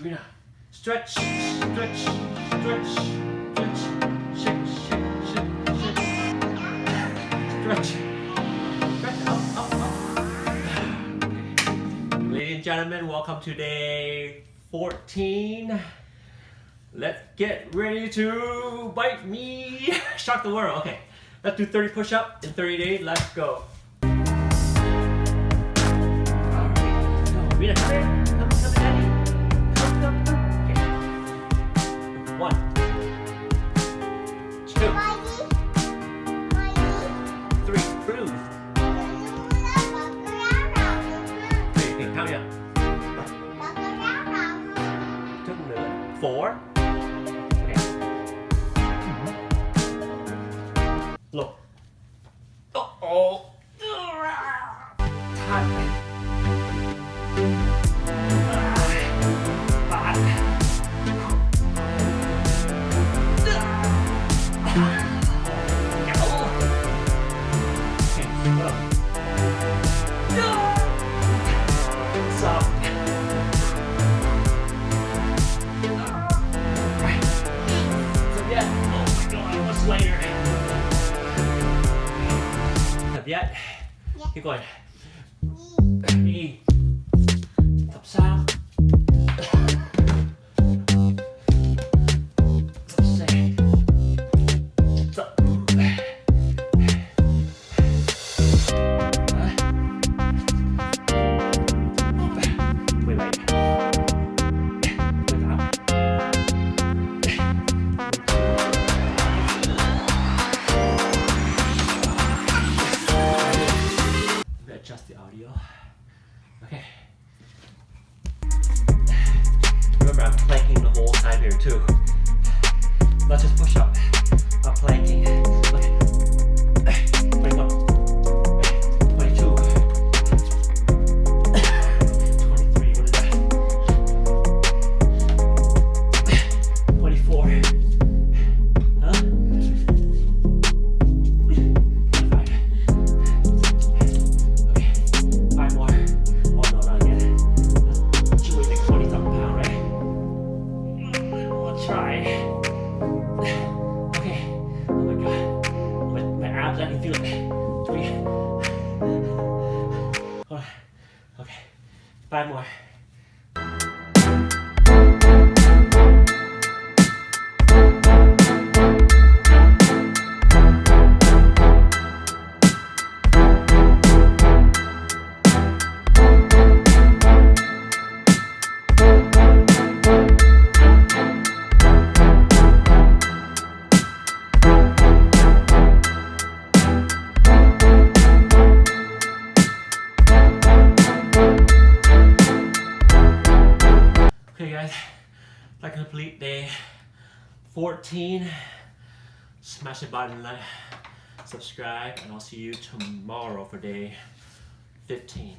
Rena. Stretch, stretch, stretch, stretch. Shake, shake, shake, shake. Stretch. Stretch up, up, up. Okay. Ladies and gentlemen, welcome to day 14. Let's get ready to bite me. Shock the world. Okay. Let's do 30 push-ups in 30 days. Let's go. Rita, come here. Come, Daddy. Come. Okay. 1, 2, 3. Breathe. 3. Okay, count it up. 4. Okay. Look. Uh-oh. Tight. 13. Keep going. 2. 13. 14. Adjust the audio. Okay. Remember, I'm planking the whole time here too. Let's just push up. I'm planking. Okay. 21. 22. 23. What is that? 24. Huh? 25. Okay. 5 more. Oh no, not again. You weigh like 20-something pounds, right? We'll try. Okay. Oh my god. My abs, I can feel it. 3. Hold on. Okay. 5 more. Okay guys, that complete day 14. Smash the button, like, subscribe, and I'll see you tomorrow for day 15.